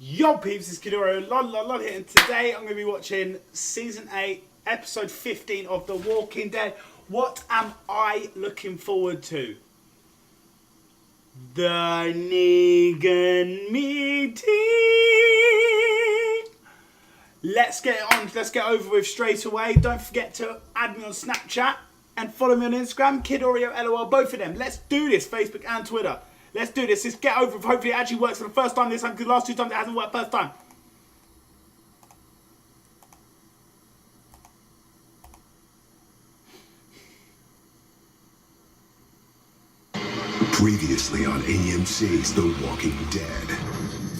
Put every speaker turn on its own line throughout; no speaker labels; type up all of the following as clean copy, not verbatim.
Yo peeps, it's KidOreoLOL here, and today I'm going to be watching Season 8, Episode 15 of The Walking Dead. What am I looking forward to? The Negan meeting! Let's get it on, let's get over with straight away. Don't forget to add me on Snapchat and follow me on Instagram, KidOreoLOL, both of them. Let's do this, Facebook and Twitter. Let's do this. Let's get over it. Hopefully it actually works for the first time this time, because the last two times it hasn't worked first time.
Previously on AMC's The Walking Dead.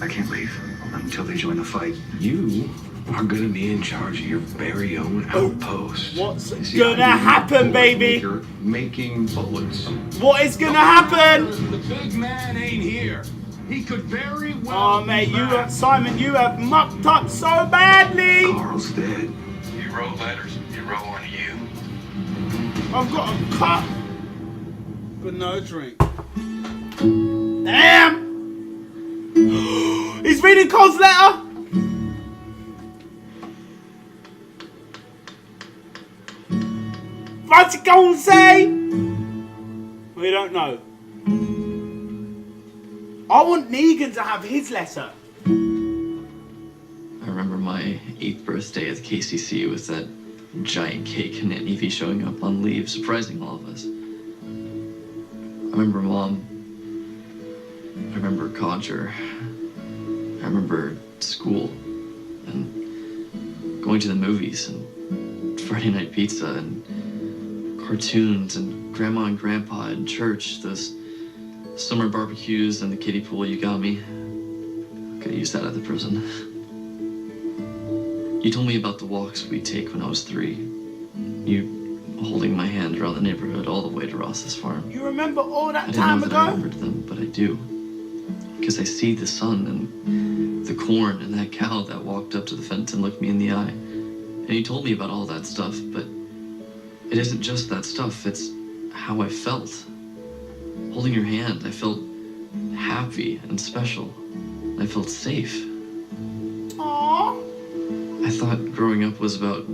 I can't leave until they join the fight. You are gonna be in charge of your very own outpost.
What's gonna happen, baby?
You're making bullets.
What is gonna happen?
The big man ain't here. He could very well.
Oh, mate, Simon, you have mucked up so badly.
Carl's dead.
You wrote letters. You wrote one to you.
I've got a cup, but no drink. Damn! He's reading Cole's letter. What's it gonna say? We don't know. I want Negan to have his letter.
I remember my 8th birthday at the KCC with that giant cake and Aunt Evie showing up on leave, surprising all of us. I remember Mom. I remember Codger. I remember school and going to the movies and Friday night pizza and cartoons and Grandma and Grandpa and church, those summer barbecues and the kiddie pool you got me. Could have used that at the prison. You told me about the walks we'd take when I was 3. You holding my hand around the neighborhood all the way to Ross's farm.
You remember all that
I
time
didn't know that I
ago?
remembered them, but I do. Because I see the sun and the corn and that cow that walked up to the fence and looked me in the eye. And you told me about all that stuff, but it isn't just that stuff, it's how I felt. Holding your hand, I felt happy and special. I felt safe.
Aww.
I thought growing up was about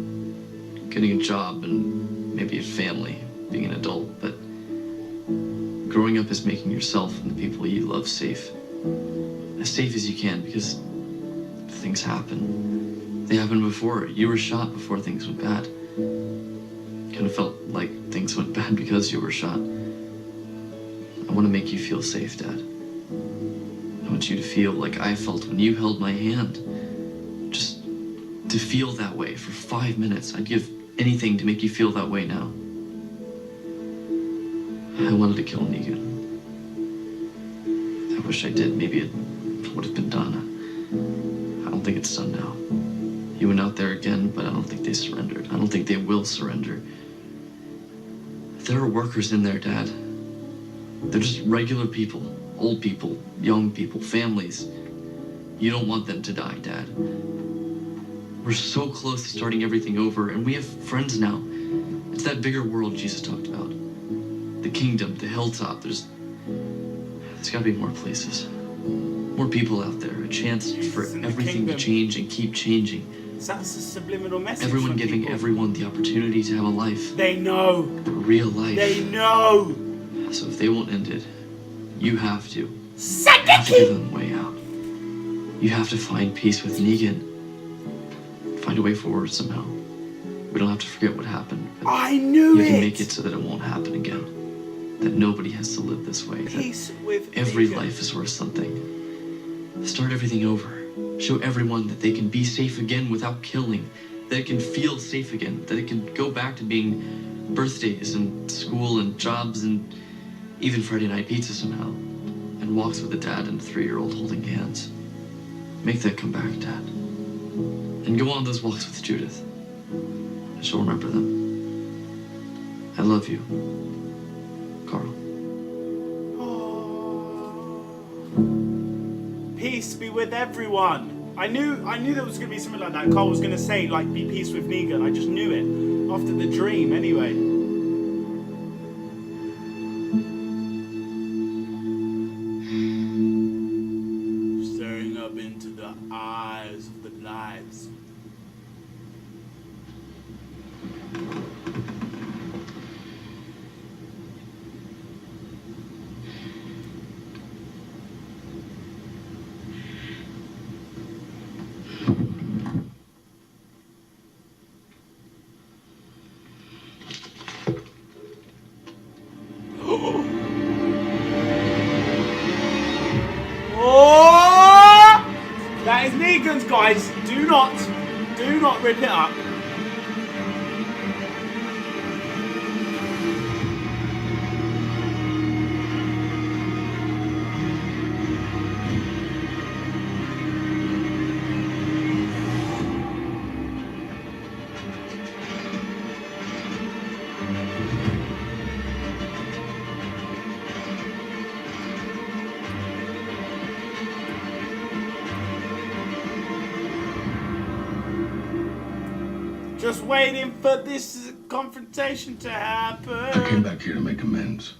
getting a job and maybe a family, being an adult, but growing up is making yourself and the people you love safe. As safe as you can, because things happen. They happened before. You were shot before things went bad. Kind of felt like things went bad because you were shot. I want to make you feel safe, Dad. I want you to feel like I felt when you held my hand. Just to feel that way for 5 minutes. I'd give anything to make you feel that way now. I wanted to kill Negan. I wish I did. Maybe it would have been done. I don't think it's done now. He went out there again, but I don't think they surrendered. I don't think they will surrender. There are workers in there, Dad. They're just regular people. Old people, young people, families. You don't want them to die, Dad. We're so close to starting everything over, and we have friends now. It's that bigger world Jesus talked about. The kingdom, the hilltop. There's got to be more places. More people out there. A chance for everything to change and keep changing.
That's a subliminal message.
Everyone giving
people.
everyone the opportunity to have a life.
They know.
A real life.
They know.
So if they won't end it, you have to. You
Second
have to give them a way out. You have to find peace with Negan. Find a way forward somehow. We don't have to forget what happened. But
I knew
you
it.
can make it so that it won't happen again. That nobody has to live this way.
Peace with
Every
Negan.
life is worth something. Start everything over. Show everyone that they can be safe again without killing. That it can feel safe again. That it can go back to being birthdays and school and jobs and even Friday night pizza somehow. And walks with a dad and a 3-year-old holding hands. Make that come back, Dad. And go on those walks with Judith. And she'll remember them. I love you, Carl.
Peace be with everyone. I knew there was gonna be something like that. Carl was gonna say, like, be peace with Negan. I just knew it after the dream. Anyway. Stirring up up into the eyes of the lights. Oh! That is Negan's, guys. Do not rip it up. Just waiting for this confrontation to happen.
I came back here to make amends.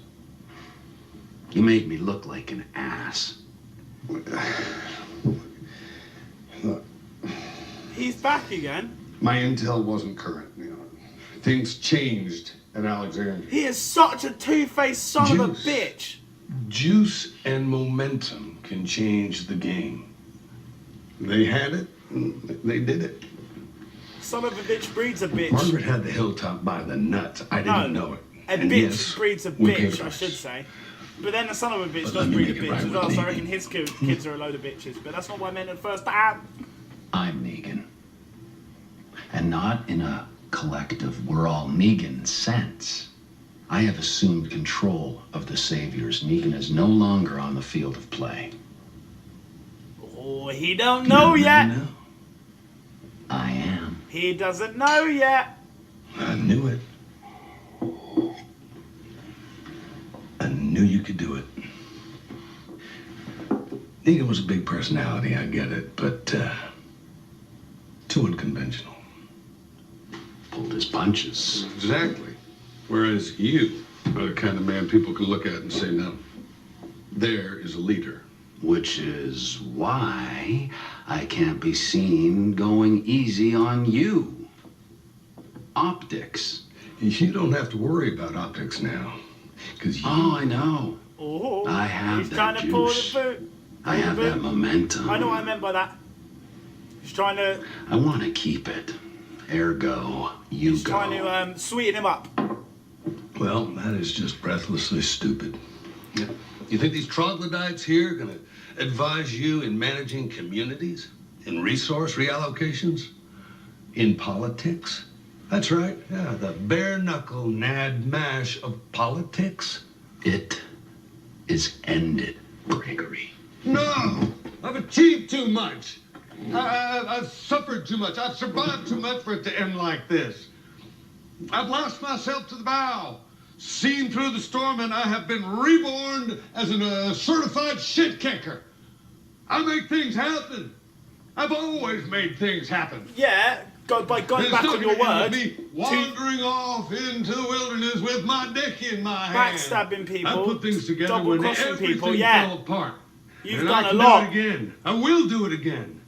You made me look like an ass.
Look,
He's back again.
my intel wasn't current. You know, things changed at Alexandria.
He is such a two-faced son of a
Juice.
bitch.
Juice and momentum can change the game. They had it, and they did it.
Son of a bitch breeds a bitch.
Margaret had the hilltop by the nuts. I didn't know it.
A
And
bitch
yes,
breeds a
we paid
bitch,
a
I
price.
should say. But then the son of a bitch
But
does
let me
breed a
make it
bitch
right
as
with
well, so I
Negan.
reckon his kids are a load of bitches. But that's not what I meant at first time.
I'm Negan. And not in a collective, we're all Negan sense. I have assumed control of the Saviors. Negan is no longer on the field of play.
Oh, he don't know yet.
No. I am.
He doesn't know yet.
I knew it. I knew you could do it. Negan was a big personality, I get it, but too unconventional.
Pulled his punches.
Exactly. Whereas you are the kind of man people can look at and say, no, there is a leader.
Which is why I can't be seen going easy on you. Optics.
You don't have to worry about optics now, because you...
Oh, I know.
Oh,
I have
he's
that
trying to pull the
juice.
boot.
I have that momentum.
I know what I meant by that. He's trying to.
I want to keep it. Ergo, you
He's
go.
trying to sweeten him up.
Well, that is just breathlessly stupid. Yeah. You think these troglodytes here are going to advise you in managing communities, in resource reallocations, in politics? That's right. Yeah, the bare-knuckle nad mash of politics.
It is ended, Gregory.
No! I've achieved too much. I've suffered too much. I've survived too much for it to end like this. I've lost myself to the bow, seen through the storm, and I have been reborn as a certified shit kicker. I make things happen. I've always made things happen.
Yeah, by going
It's
back
not
on your
gonna
word.
be wandering off into the wilderness with my dick in my hand.
Backstabbing people,
I put things together when
double-crossing
everything
people, yeah.
fell apart.
You've
and
done
I
a
can
lot.
do it again. I will do it again.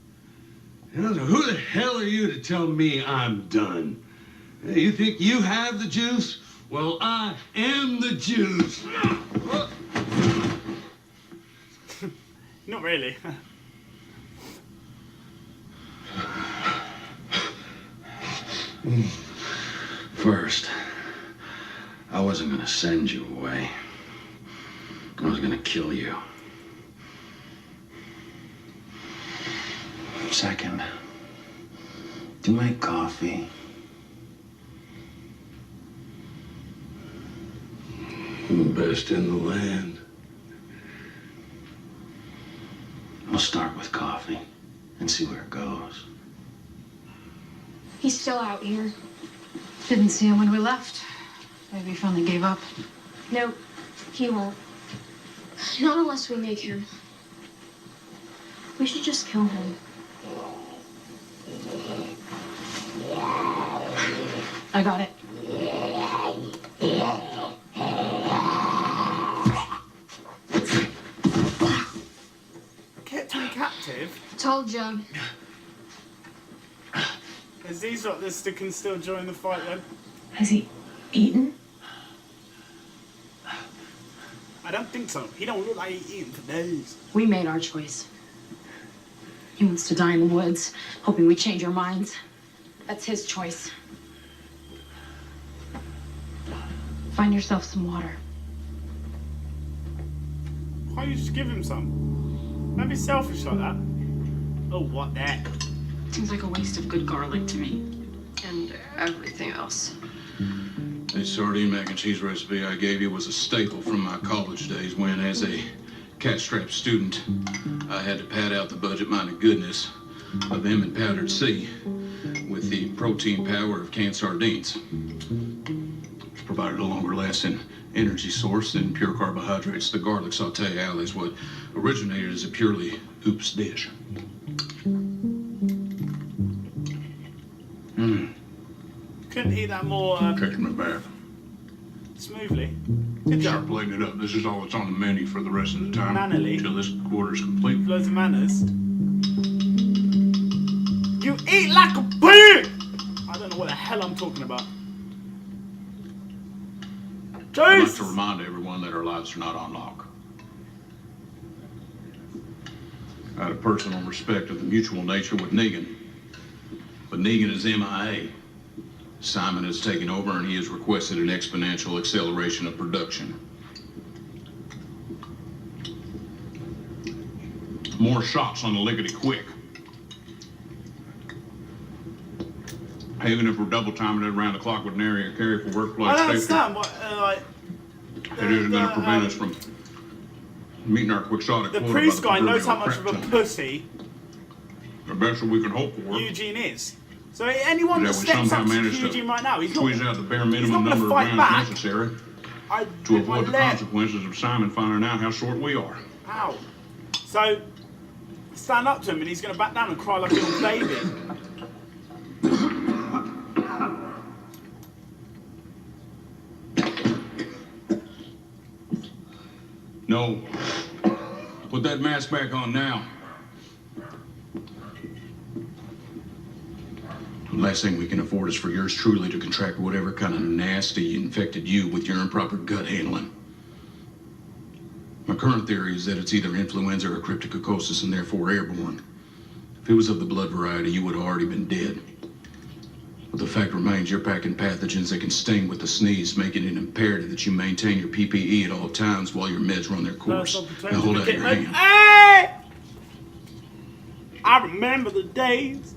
You know, so who the hell are you to tell me I'm done? You think you have the juice? Well, I am the juice.
Not really.
First, I wasn't going to send you away. I was going to kill you. Second, do you make coffee?
The best in the land.
We'll start with coffee and see where it goes.
He's still out here.
Didn't see him when we left. Maybe he finally gave up.
No, he won't. Not unless we make him. We should just kill him.
I got it.
Kept him captive. with.
Told you.
Is these lot that can still join the fight then?
Has he eaten?
I don't think so. He don't look like he's eating for days.
We made our choice. He wants to die in the woods, hoping we change our minds. That's his choice. Find yourself some water.
Why don't you just give him some? Don't be selfish like that. Oh, what that?
Seems like a waste of good garlic to me. And everything else.
The sardine mac and cheese recipe I gave you was a staple from my college days when, as a cat-strapped student, I had to pad out the budget-minded goodness of M and powdered C with the protein power of canned sardines. Which provided a longer-lasting energy source than pure carbohydrates. The garlic sauté alley is what originated as a purely oops dish.
Couldn't eat that more
Taking my bath.
smoothly. Good
Start
job.
plating it up. This is all that's on the menu for the rest of the time.
Mannerly.
Until this quarter's complete.
Loads of manners. You eat like a pig! I don't know what the hell I'm talking about.
I'd like
Jeez!
to remind everyone that our lives are not on lock. Out of personal respect of the mutual nature with Negan. But Negan is MIA. Simon has taken over and he has requested an exponential acceleration of production. More shots on the lickety-quick. Even if we're double timing it around the clock with an area carry for workplace
I don't
safety,
understand what, like...
it isn't going to prevent us from meeting our quixotic
The
quota
priest
by
guy knows how
proverbial
much of a
crap ton.
pussy
The best that we can hope for.
Eugene is. So anyone that
That we
steps
somehow
up to
managed to
Eugene right now, he's
squeeze
not...
out the bare
not
minimum
gonna
number of
fight
rounds
back.
necessary
I
to
bit my
avoid the
lip.
consequences of Simon finding out how short we are.
Ow. So, stand up to him and he's going to back down and cry like a little baby.
No. Put that mask back on now. The last thing we can afford is for yours truly to contract whatever kind of nasty infected you with your improper gut handling. My current theory is that it's either influenza or cryptococcus and therefore airborne. If it was of the blood variety, you would have already been dead. But the fact remains you're packing pathogens that can sting with a sneeze, making it imperative that you maintain your PPE at all times while your meds run their course. Now hold out your hand.
Hey! I remember the days.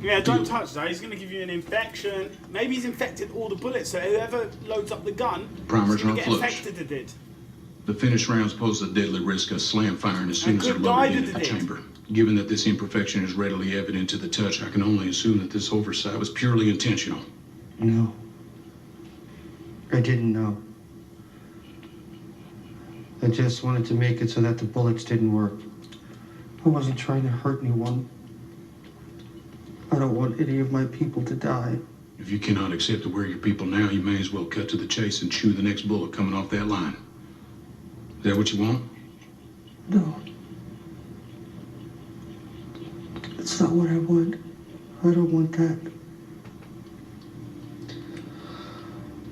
Yeah, don't touch that. He's going to give you an infection. Maybe he's infected all the bullets, so whoever loads up the gun
Primers
is going to
aren't
get
flush.
infected. It did.
The finished rounds pose the deadly risk of slam firing as soon
And
as they're
good
loaded
guy
into
did
the
it.
chamber. Given that this imperfection is readily evident to the touch, I can only assume that this oversight was purely intentional.
No. I didn't know. I just wanted to make it so that the bullets didn't work. I wasn't trying to hurt anyone. I don't want any of my people to die.
If you cannot accept to wear your people now, you may as well cut to the chase and chew the next bullet coming off that line. Is that what you want?
No. That's not what I want. I don't want that.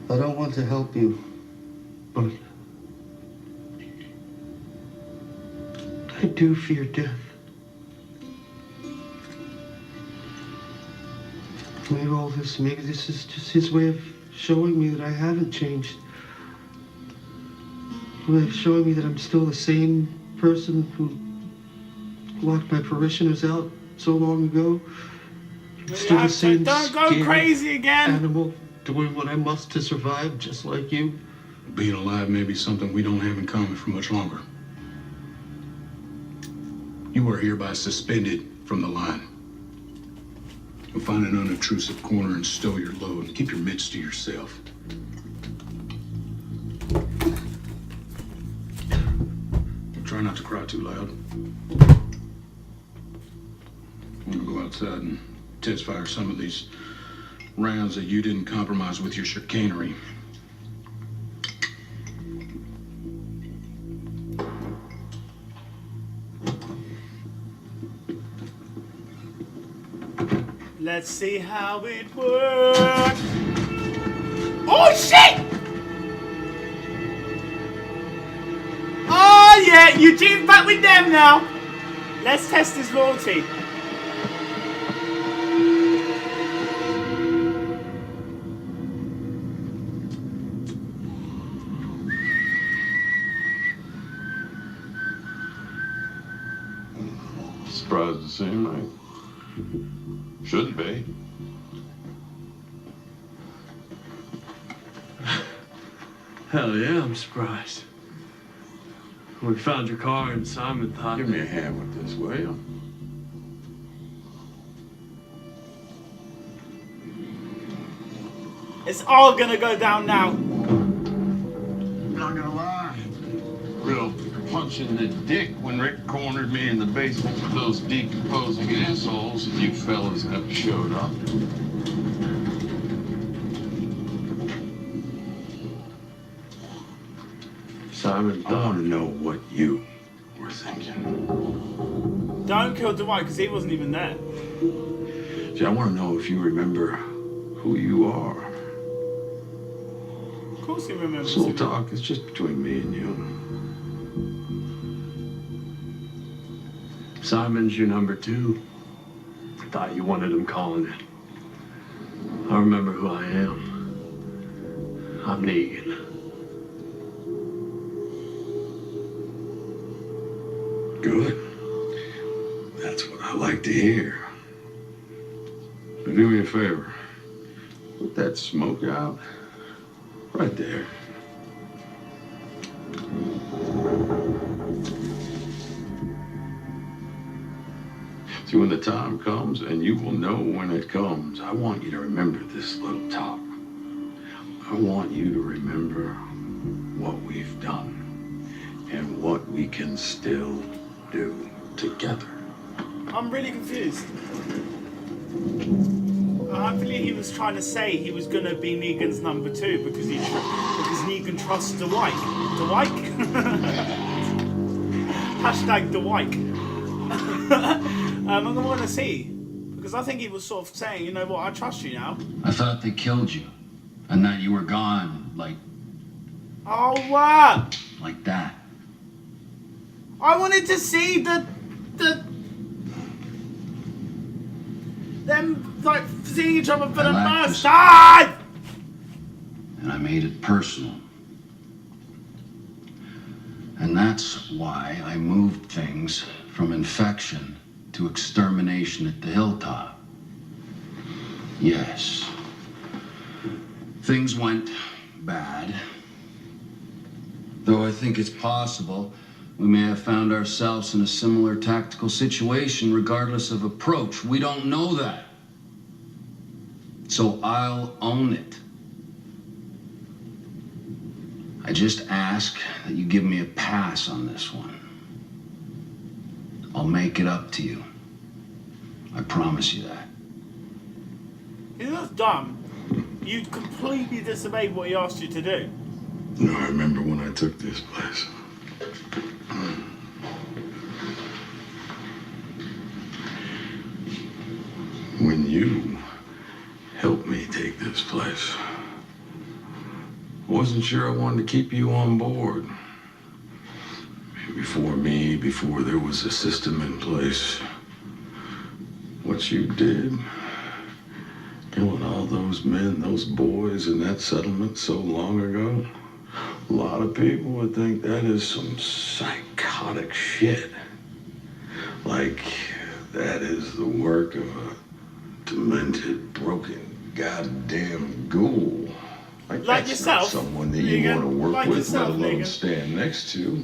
I don't want to help you, but I do fear death. Maybe this is just his way of showing me that I haven't changed. A way of showing me that I'm still the same person who locked my parishioners out so long ago. Still the same
Don't go
scared
crazy again.
animal doing what I must to survive, just like you.
Being alive may be something we don't have in common for much longer. You are hereby suspended from the line. You'll find an unobtrusive corner and stow your load and keep your mitts to yourself. Try not to cry too loud. I'm gonna go outside and test fire some of these rounds that you didn't compromise with your chicanery.
Let's see how it works. Oh shit! Oh yeah, Eugene's back with them now. Let's test his loyalty.
Surprised to see him, mate. Shouldn't be.
Hell yeah, I'm surprised. When we found your car and Simon thought...
Give me a hand with this, will you?
It's all gonna go down now.
Not gonna lie. Real punch in the dick when Rick cornered me in the basement with those decomposing assholes and you fellas never showed up.
Simon
I want to know what you were thinking.
Don't kill Dwight because he wasn't even there.
See, I want to know if you remember who you are.
Of course he remembers.
This little talk is just between me and you.
Simon's your number 2. I thought you wanted him calling it. I remember who I am. I'm Negan.
Good. That's what I like to hear. But do me a favor. Put that smoke out right there. See, when the time comes, and you will know when it comes, I want you to remember this little talk. I want you to remember what we've done and what we can still do together.
I'm really confused. Hopefully he was trying to say he was gonna be Negan's number 2 because Negan trusts Dwight. Dwight? Hashtag Dwight. I'm gonna see because I think he was sort of saying, you know what, I trust you now.
I thought they killed you, and that you were gone, like
Oh,
like that.
I wanted to see them like seeing each other for the
like
first time.
And I made it personal. And that's why I moved things from infection to extermination at the hilltop. Yes. Things went bad. Though I think it's possible we may have found ourselves in a similar tactical situation regardless of approach. We don't know that. So I'll own it. I just ask that you give me a pass on this one. I'll make it up to you. I promise you that.
You're not dumb. You completely disobeyed what he asked you to do.
No, I remember when I took this place. When you helped me take this place. I wasn't sure I wanted to keep you on board. Before me, before there was a system in place. What you did, killing all those men, those boys in that settlement so long ago, a lot of people would think that is some psychotic shit. Like, that is the work of a demented, broken, goddamn ghoul.
Like
that's
yourself,
not someone that you
Negan.
want to work
Like
with,
yourself,
let alone
Negan.
stand next to.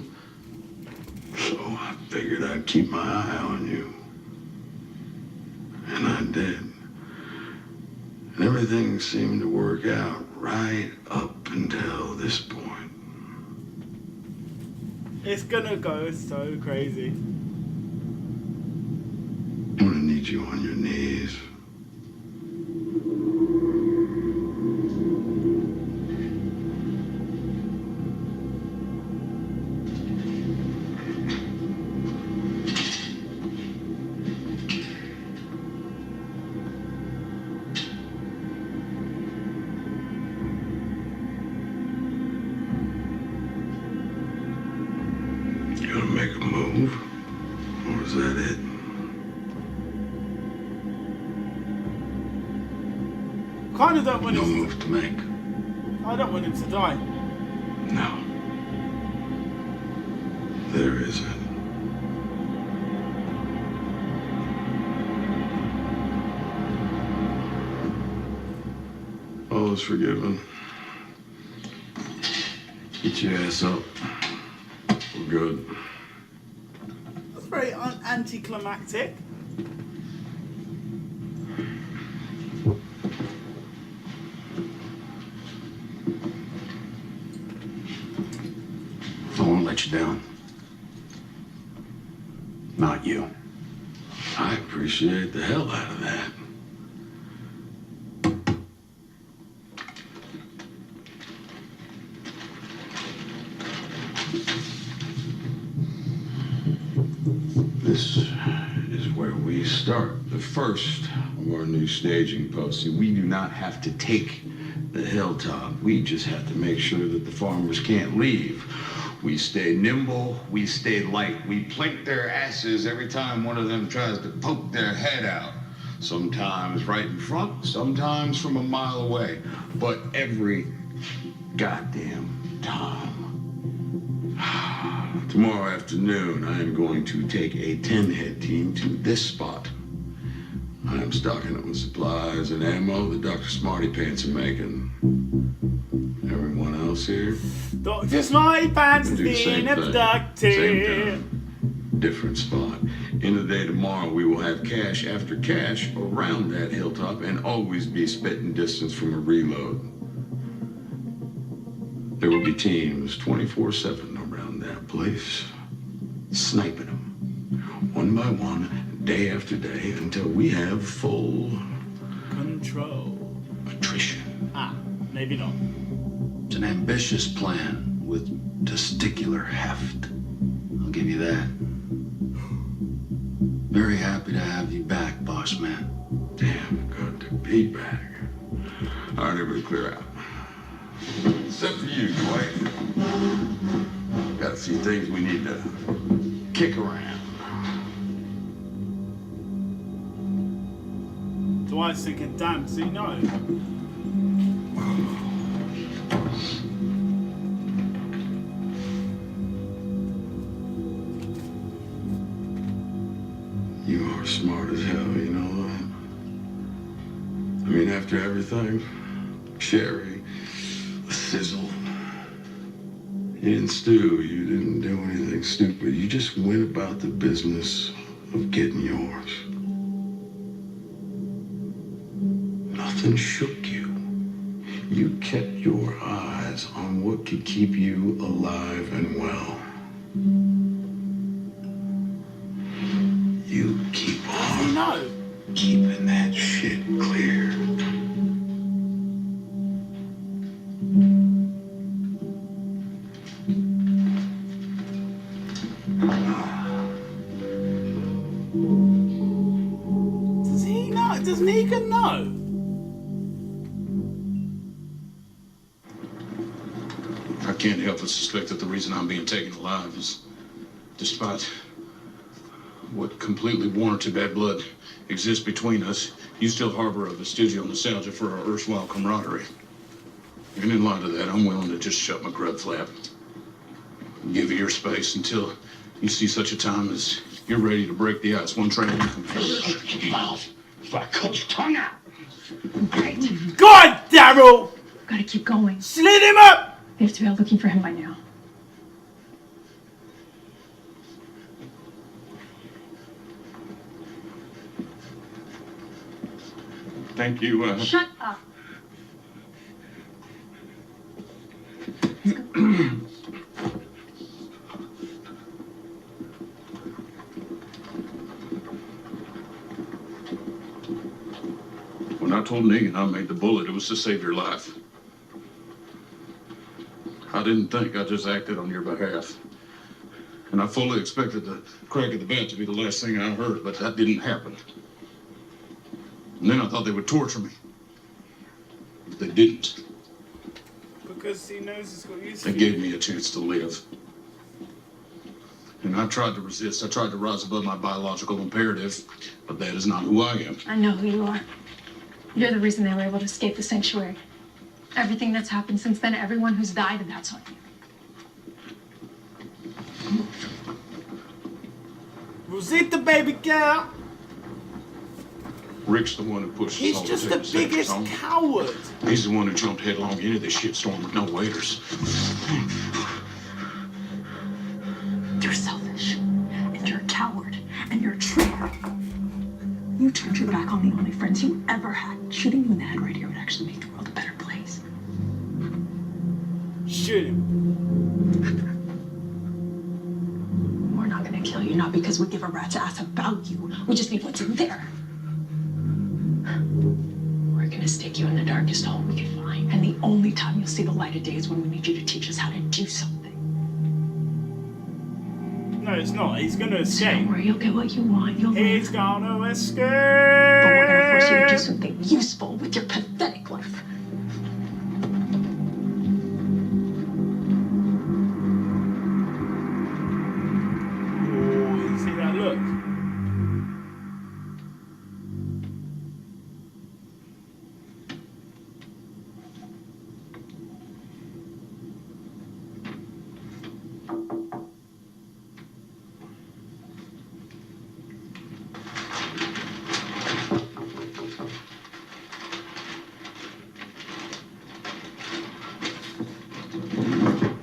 So I figured I'd keep my eye on you. And I did. And everything seemed to work out right up until this point.
It's gonna go so crazy.
I'm gonna need you on your knees. You gonna make a move? Or is that it?
Kind of don't want
No
him
move to make.
I don't want him to die.
No. There isn't. All is forgiven. Get your ass up. We're good.
That's very anticlimactic.
I won't let you down. Not you.
I appreciate the hell out of that. This is where we start. The first of our new staging posts. See, we do not have to take the hilltop. We just have to make sure that the farmers can't leave. We stay nimble, we stay light. We plink their asses every time one of them tries to poke their head out. Sometimes right in front, sometimes from a mile away. But every goddamn time. Tomorrow afternoon, I am going to take a 10-head team to this spot. I am stocking up with supplies and ammo that Dr. Smarty Pants are making. Everyone else here?
Dr. Smarty Pants
We'll do the
being
same thing.
abducted.
Same time. Different spot. In the day tomorrow, we will have cache after cache around that hilltop and always be spitting distance from a reload. There will be teams 24/7 around that place, sniping them, one by one, day after day, until we have full
control.
Attrition.
Ah, maybe not.
It's an ambitious plan with testicular heft. I'll give you that. Very happy to have you back, boss man.
Damn good to be back. All right, everybody clear out. Except for you, Dwight. Got a few things we need to kick around.
Dwight's thinking, damn, does he know?
You are smart as hell, you know that? I mean, after everything, Sherry, sizzle. You didn't stew, you didn't do anything stupid. You just went about the business of getting yours. Nothing shook you. You kept your eyes on what could keep you alive and well. You keep on keeping that shit clear.
Does he know? Does Negan know?
I can't help but suspect that the reason I'm being taken alive is, despite what completely warranted bad blood exists between us, you still harbor a vestigial nostalgia for our erstwhile camaraderie. And in light of that, I'm willing to just shut my grub flap. Give you your space until you see such a time as you're ready to break the ice. One train at a
Mouth. So I cut your tongue out.
God, Daryl!
Gotta keep going.
Slit him up!
They have to be out looking for him by now.
Thank you.
Shut up.
When I told Negan I made the bullet, it was to save your life. I didn't think, I just acted on your behalf. And I fully expected the crack of the bat to be the last thing I heard, but that didn't happen. And then I thought they would torture me. But they didn't.
Because he knows he's got used
They
to
gave me a chance to live. And I tried to resist. I tried to rise above my biological imperative, but that is not who I am.
I know who you are. You're the reason they were able to escape the sanctuary. Everything that's happened since then, everyone who's died, and that's on you.
Rosita, baby girl.
Rick's the one who pushed us all
He's
to
just
take
the
the second
biggest
song.
coward.
He's the one who jumped headlong into this shitstorm with no waiters.
You're selfish, and you're a coward, and you're a traitor. You turned your back on the only friends you ever had. Shooting you in the head right here would actually make the world a better place.
Shoot him.
We're not gonna kill you, not because we give a rat's ass about you. We just need what's in there. We're gonna stick you in the darkest hole we can find. And the only time you'll see the light of day is when we need you to teach us how to do something.
No, it's not. He's gonna escape.
Don't worry, you'll get what you want. You'll
He's
live.
gonna escape.
But we're gonna force you to do something useful with your pathetic life.
Oh, you see that look?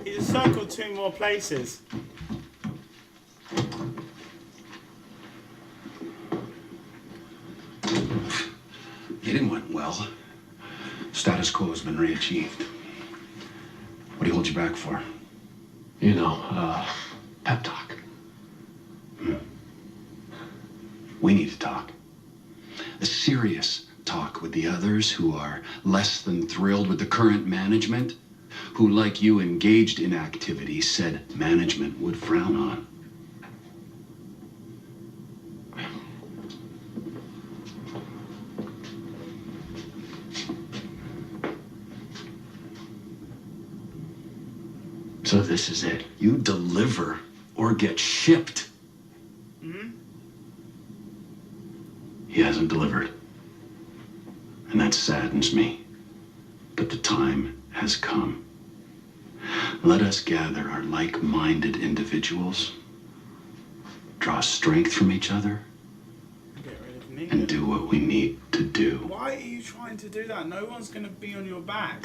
He's circled 2 more places.
It went well. Status quo has been re-achieved. What do you hold you back for?
You know, pep talk.
We need to talk. A serious talk with the others who are less than thrilled with the current management, who, like you, engaged in activities said management would frown on.
So this is it.
You deliver or get shipped. He hasn't delivered. And that saddens me. But the time has come. Let us gather our like-minded individuals, draw strength from each other,
Get rid of Negan.
and do what we need to do.
Why are you trying to do that? No one's gonna be on your back.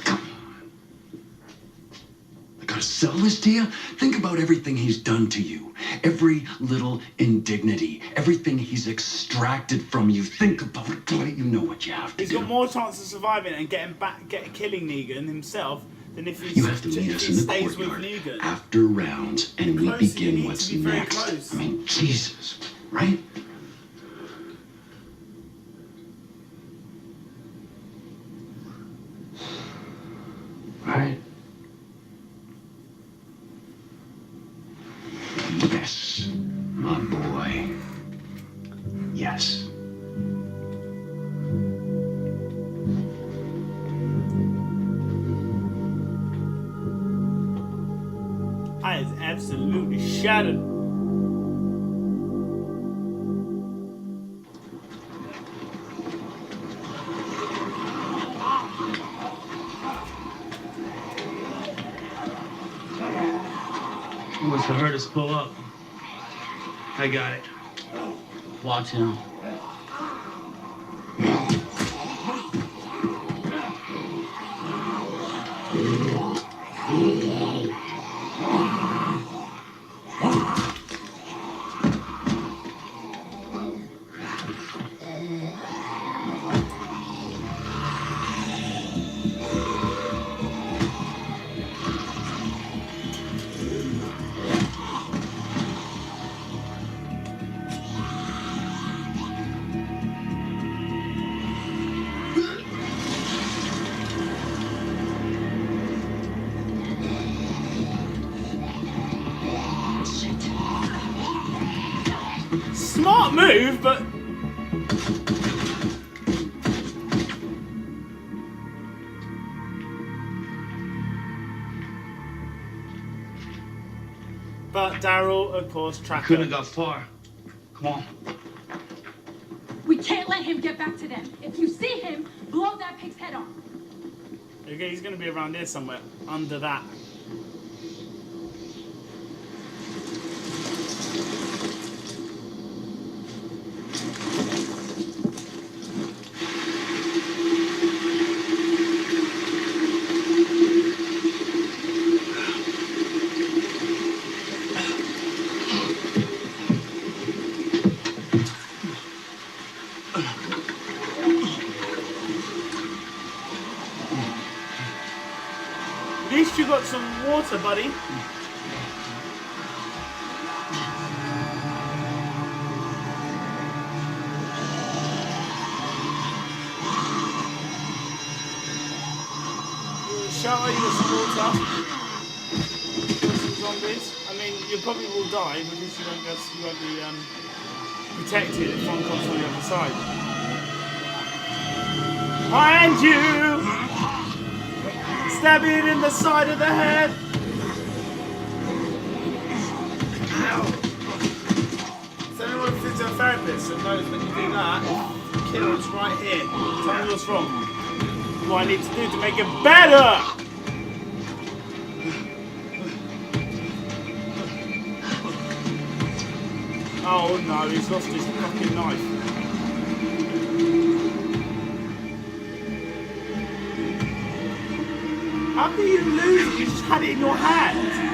I gotta sell this to you? Think about everything he's done to you. Every little indignity. Everything he's extracted from you. Think about it. You know what you have to
He's
do.
got more chance of surviving and killing Negan himself than if
You have to meet us in the
stays with
courtyard
Negan.
after rounds, and we
Closer, you
begin
need
what's
to be very
next.
close.
I mean, Jesus, right?
Right?
Yes, my boy. Yes.
I is absolutely shattered.
Who must have heard us pull up? I got it. Watch him.
Smart move, but But Daryl, of course, tracked
Couldn't have got far. Come on.
We can't let him get back to them. If you see him, blow that pig's head off.
Okay, he's going to be around here somewhere, under that. At least you got some water, buddy. Shower you with some water. Kill some zombies. I mean, you probably will die because you won't be protected if one comes on the other side. Behind you! Stab it in the side of the head. So anyone who's a physiotherapist that knows when you do that, kill it's right here. Tell me what's wrong. What I need to do to make it better. Oh no, he's lost his fucking knife. How can you lose it? You just had it in your hand.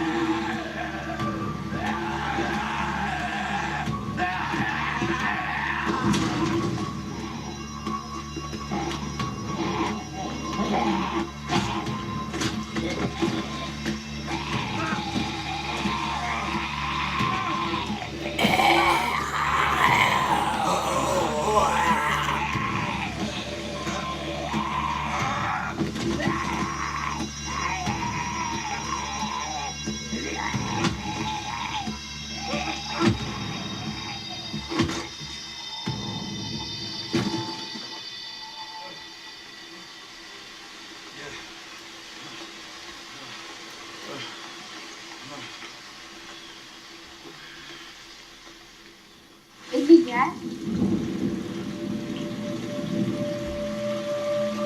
Is he dead?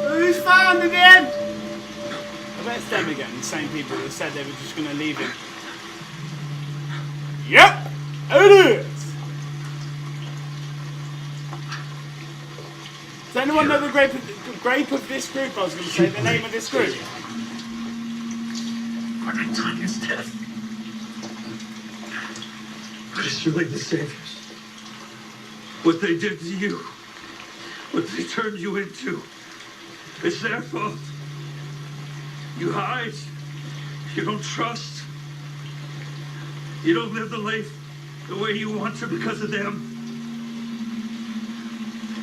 Who's found again? I bet it's them again, the same people that said they were just going to leave him. Yep, it is. Does anyone know the grape of this group? I was going to say the name of this group.
What they've done is death. But it's really the Saviors. What they did to you, what they turned you into, it's their fault. You hide, you don't trust, you don't live the life the way you want to because of them.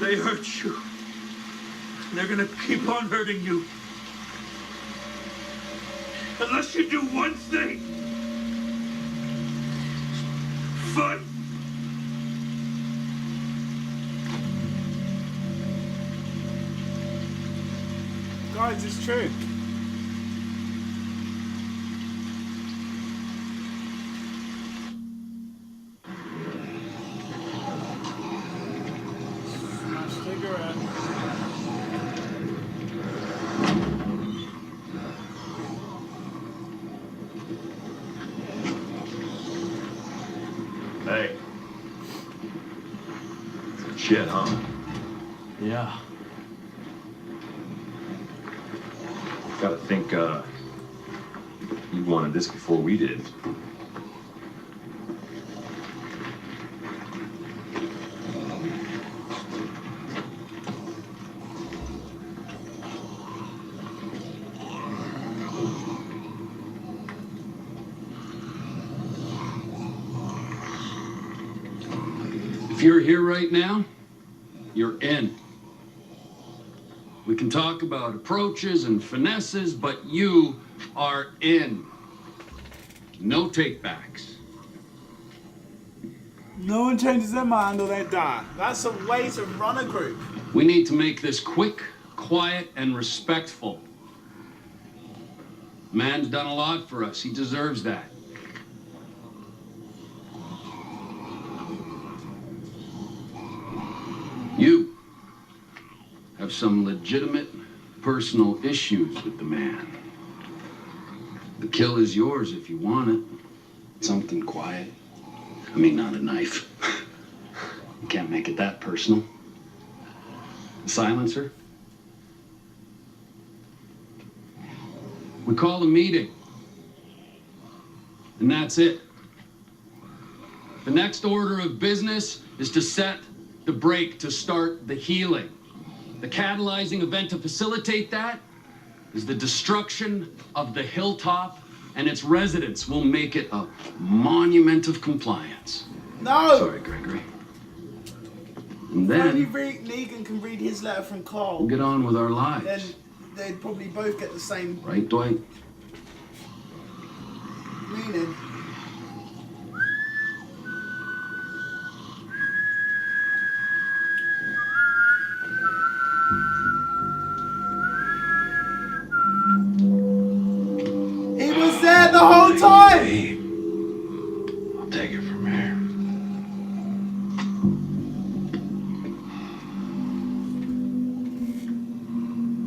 They hurt you, and they're gonna keep on hurting you. Unless you do one thing. Fight.
Guys, it's true. Smash cigarette.
Hey. Shit, huh?
Yeah.
Gotta think, you wanted this before we did.
If you're here right now, you're in. We can talk about approaches and finesses, but you are in. No takebacks.
No one changes their mind or they die. That's a way to run a group.
We need to make this quick, quiet, and respectful. Man's done a lot for us. He deserves that. You have some legitimate personal issues with the man. The kill is yours if you want it. Something quiet. I mean, not a knife. Can't make it that personal. A silencer. We call a meeting. And that's it. The next order of business is to set the brake to start the healing. The catalyzing event to facilitate that is the destruction of the hilltop, and its residents will make it a monument of compliance.
No!
Sorry, Gregory. And
If only
then
Negan can read his letter from Carl,
we'll get on with our lives.
then they'd probably both get the same
Right, Dwight?
meaning. He was there the whole time!
I'll take it from here.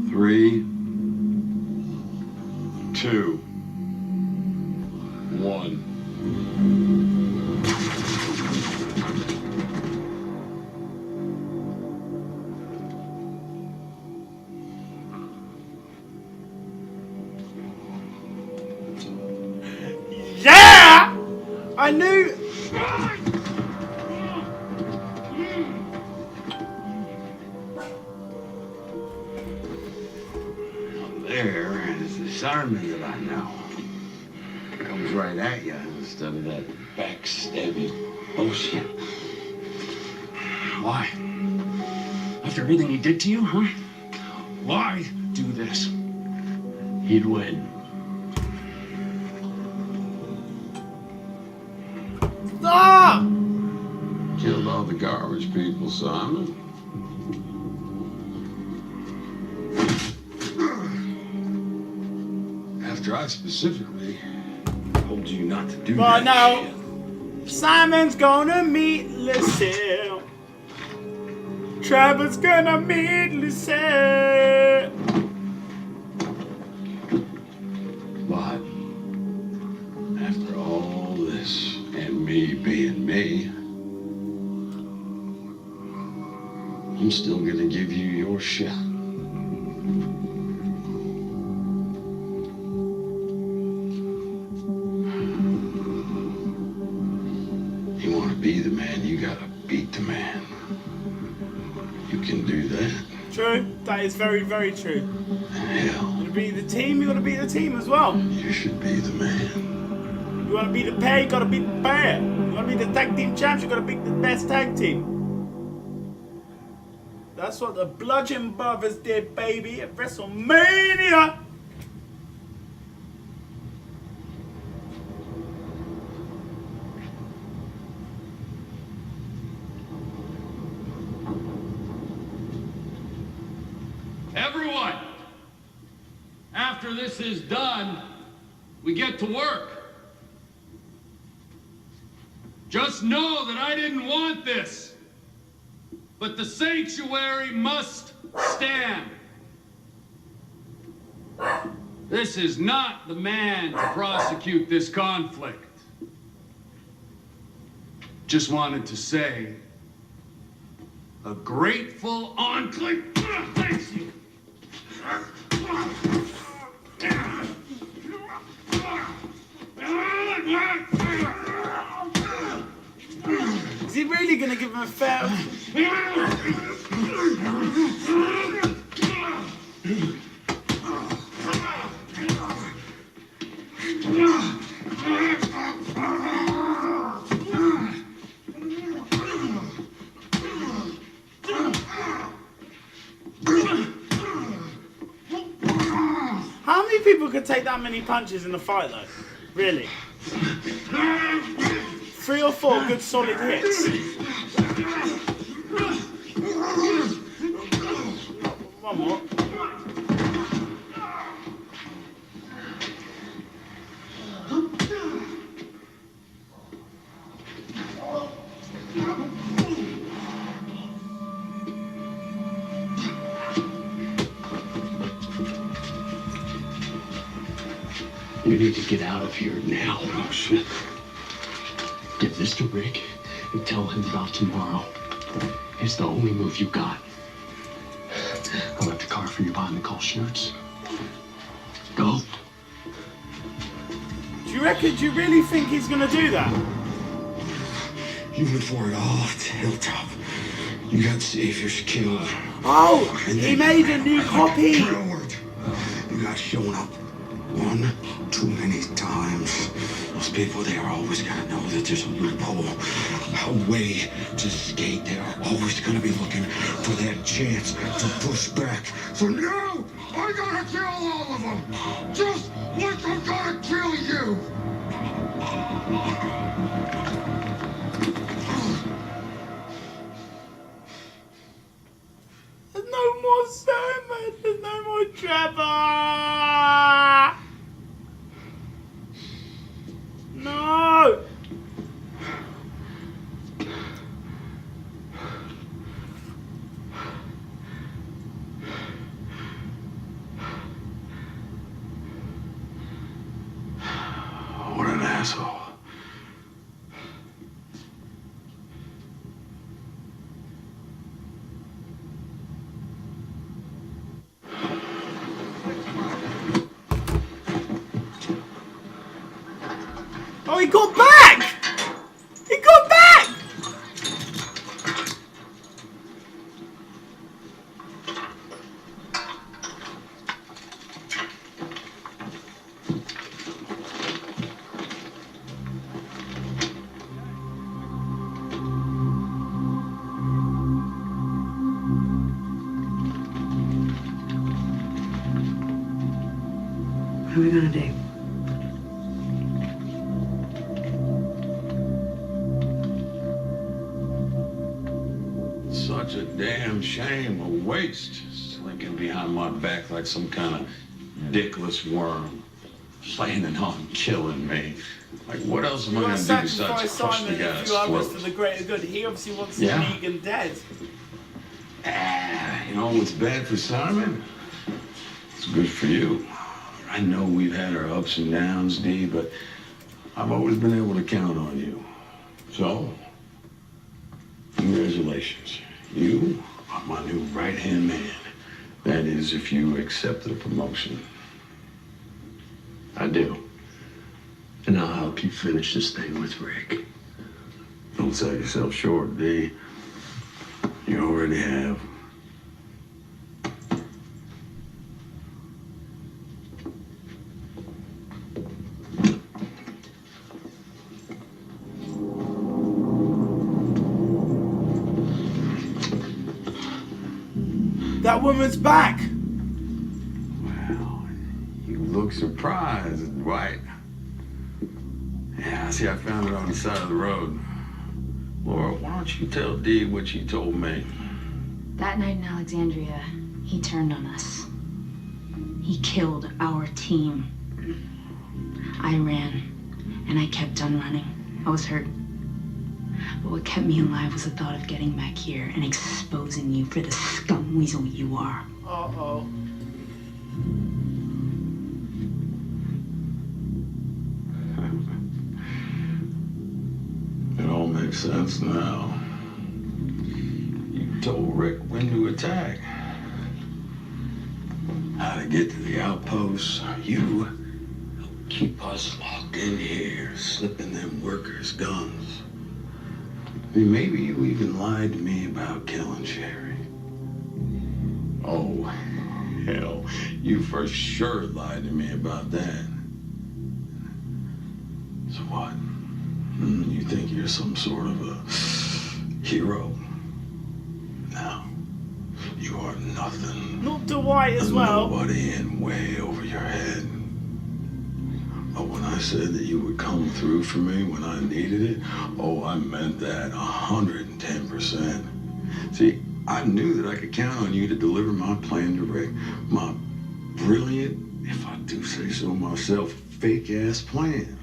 Three, 2, 1.
Yeah! I knew.
There is the Simon that I know. Comes right at you instead of that backstabbing bullshit. Why? After everything he did to you, huh? Why do this? He'd win.
Stop!
Killed all the garbage people, Simon.
After I specifically told you not to do
But
that
now,
shit.
Simon's gonna meet Lucille. Trevor's gonna meet Lucille.
But after all this and me being me, I'm still gonna give you your shit. You want to be the man, you gotta beat the man. You can do that.
True. That is very, very true.
Hell,
You be the team, you gotta be the team as well.
you should be the man.
You wanna be the pair, you gotta be the pair. You wanna be the tag team champs, you gotta be the best tag team. That's what the Bludgeon Brothers did, baby, at WrestleMania.
Everyone, after this is done, we get to work. Just know that I didn't want this, but the sanctuary must stand. This is not the man to prosecute this conflict. Just wanted to say a grateful enclave. Thank you.
Is he really gonna give him a fair? How many people could take that many punches in a fight, though? Really? 3 or 4 good solid hits. One more.
We need to get out of here now. Oh, shit. Get Mr. Rick and tell him about tomorrow. It's the only move you got. I left a car for you behind the call shirts. Go.
Do you really think he's gonna do that?
You went for it all at the hilltop. You got saviors killed.
Oh, he made a new copy.
Coward. You got shown up one too many times. Those people, they are always gonna know that there's a loophole, a way to escape. They are always gonna be looking for that chance to push back. So now, I gotta kill all of them. Just like I'm gonna kill you.
There's no more Simon. There's no more Trevor. No.
What an asshole.
Oh, he got back! He got back!
What are we gonna do?
Such a damn shame, a waste, slinking behind my back like some kind of dickless worm, planning on killing me. Like, what else am I gonna do besides
Sacrifice
crush
Simon
the
and a
guy's
few others
throat?
for the greater good. He obviously wants
Yeah.
Negan dead.
You know what's bad for Simon? It's good for you. I know we've had our ups and downs, D, but I've always been able to count on you. So, congratulations. You are my new right-hand man. That is, if you accept the promotion.
I do. And I'll help you finish this thing with Rick.
Don't sell yourself short, D. You already have.
That woman's back.
Well, you look surprised, right? Yeah, see, I found it on the side of the road. Laura, why don't you tell Dee what you told me?
That night in Alexandria, he turned on us. He killed our team. I ran, and I kept on running. I was hurt. But what kept me alive was the thought of getting back here and exposing you for the scum weasel you are.
Uh-oh.
It all makes sense now. You told Rick when to attack. How to get to the outposts. You keep us locked in here, slipping them workers' guns. I mean, maybe you even lied to me about killing Sherry. Oh, hell, you for sure lied to me about that. So what? You think you're some sort of a hero? No, you are nothing.
Not Dwight as well.
Nobody and way over your head. But when I said that you would come through for me when I needed it, oh, I meant that 110%. See, I knew that I could count on you to deliver my plan to Rick. My brilliant, if I do say so myself, fake-ass plan.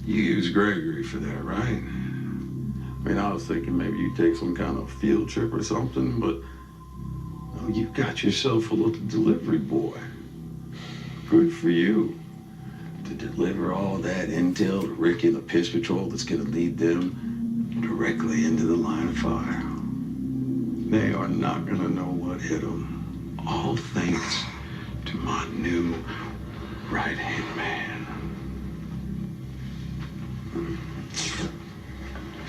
You used Gregory for that, right? I mean, I was thinking maybe you'd take some kind of field trip or something, but
Oh, you got yourself a little delivery boy. Good for you. To deliver all that intel to Ricky and the Piss Patrol that's gonna lead them directly into the line of fire. They are not gonna know what hit them. All thanks to my new right-hand man.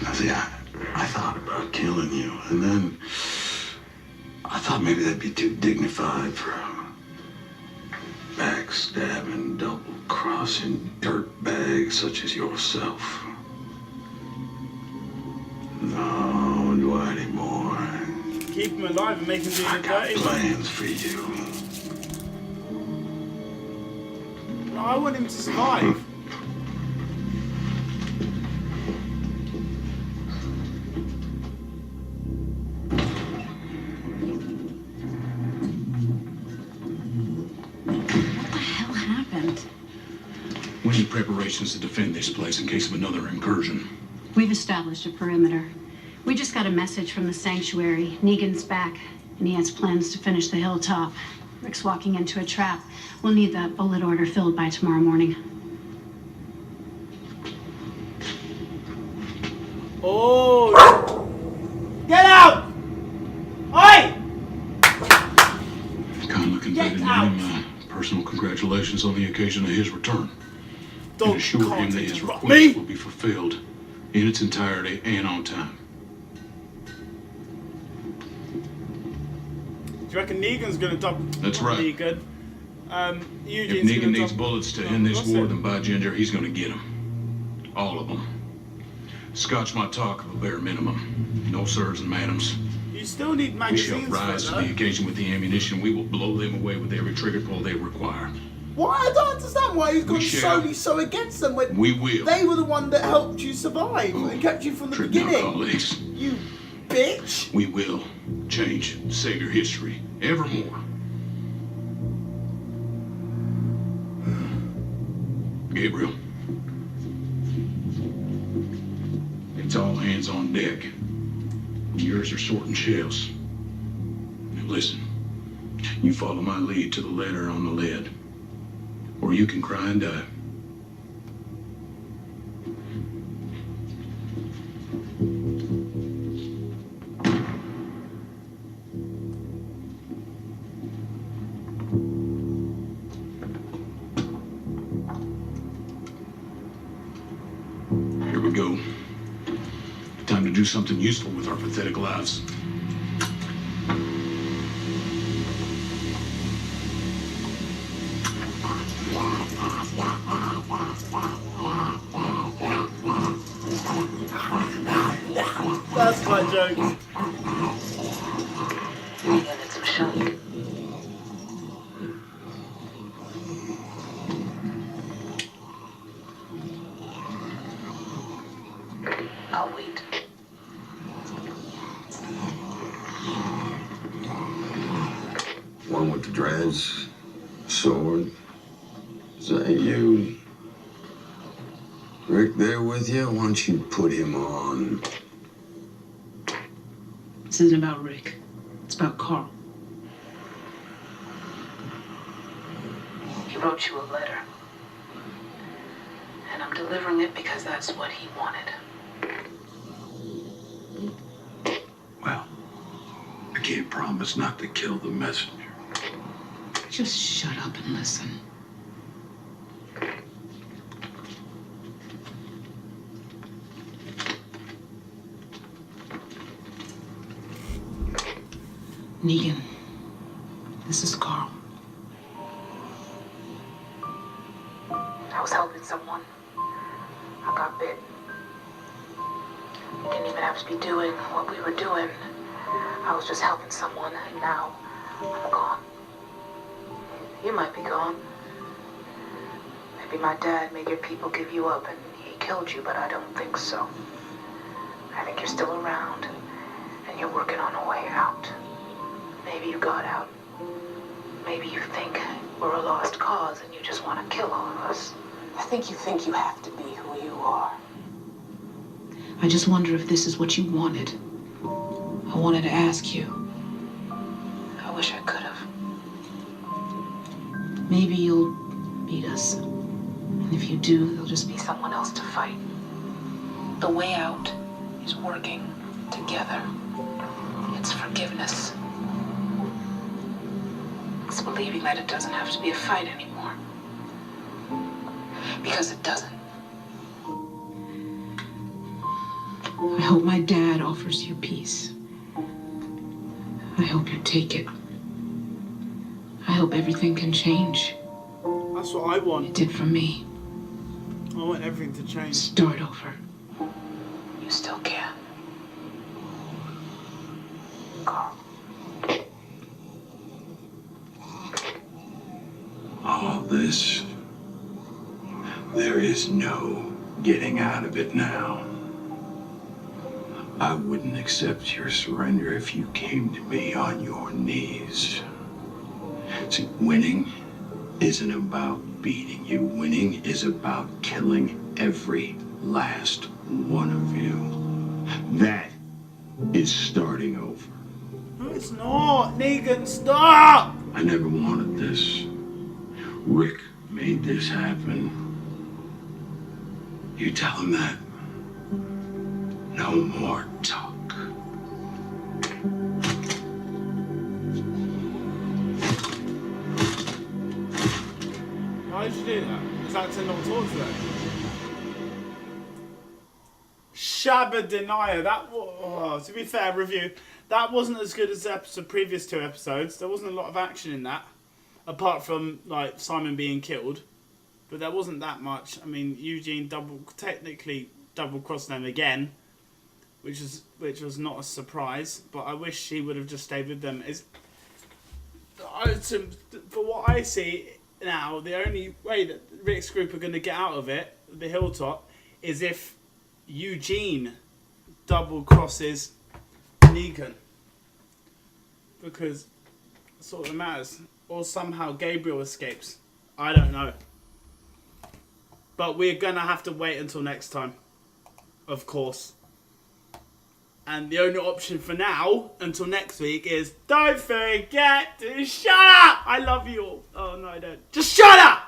Now see, I thought about killing you, and then I thought maybe that'd be too dignified for a backstabbing, double-crossing dirtbag such as yourself. No, Dwighty boy.
Keep him alive and make him do the dirty
I got plans for you.
No, I want him to survive.
We need preparations to defend this place in case of another incursion.
We've established a perimeter. We just got a message from the sanctuary. Negan's back, and he has plans to finish the hilltop. Rick's walking into a trap. We'll need that bullet order filled by tomorrow morning.
Oh! Get out! Oi!
Kindly convey to him my personal congratulations on the occasion of his return. And assure him that his request will be fulfilled in its entirety and on time.
Do you reckon Negan's gonna top?
That's right.
Negan.
If Negan needs bullets to end this war, then by Ginger, he's gonna get them. All of them. Scotch might talk of a bare minimum. No sirs and madams.
You still need
We
magazines.
shall rise to the occasion with the ammunition. We will blow them away with every trigger pull they require.
Why? I don't understand why he's gone so against them when
we will.
They were the one that helped you survive and kept you from the beginning.
Colleagues.
You bitch.
We will change Savior history evermore. Gabriel. It's all hands on deck. Yours are sorting shells. Now listen, you follow my lead to the letter on the lead, or you can cry and die. Here we go. Time to do something useful with our pathetic lives.
That's my joke.
Negan, it's Michelle. I'll wait.
One with the dreads, sword. Is that you? Rick there with you? Why don't you put him on?
This isn't about Rick. It's about Carl. He wrote you a letter. And I'm delivering it because that's what he wanted.
Well, I can't promise not to kill the messenger.
Just shut up and listen. Negan, this is Carl. I was helping someone. I got bit. Didn't even have to be doing what we were doing. I was just helping someone, and now I'm gone. You might be gone. Maybe my dad made your people give you up and he killed you, but I don't think so. I think you're still around, and you're working on a way out. Maybe you got out. Maybe you think we're a lost cause and you just want to kill all of us. I think you have to be who you are. I just wonder if this is what you wanted. I wanted to ask you. I wish I could have.
Maybe you'll beat us. And if you do, there'll just be
Be someone else to fight. The way out is working together. It's forgiveness. It's believing that it doesn't have to be a fight anymore. Because it doesn't.
I hope my dad offers you peace. I hope you take it. I hope everything can change.
That's what I want.
It did for me.
I want everything to change.
Start over.
You still can. Carl.
All this, there is no getting out of it now. I wouldn't accept your surrender if you came to me on your knees. See, winning isn't about beating you. Winning is about killing every last one of you. That is starting over.
No, it's not. Negan, stop!
I never wanted this. Rick made this happen. You tell him that. No more talk.
Why did you do that? Is that to not talk to them? Shabba Denier. To be fair, review. That wasn't as good as the previous 2 episodes. There wasn't a lot of action in that. Apart from, like, Simon being killed. But there wasn't that much. I mean, Eugene technically double-crossed them again. Which was not a surprise. But I wish he would have just stayed with them. For what I see now, the only way that Rick's group are going to get out of it, the hilltop, is if Eugene double-crosses Negan. Because that's all that matters. Or somehow Gabriel escapes. I don't know. But we're going to have to wait until next time. Of course. And the only option for now, until next week, is don't forget to shut up! I love you all. Oh, no, I don't. Just shut up!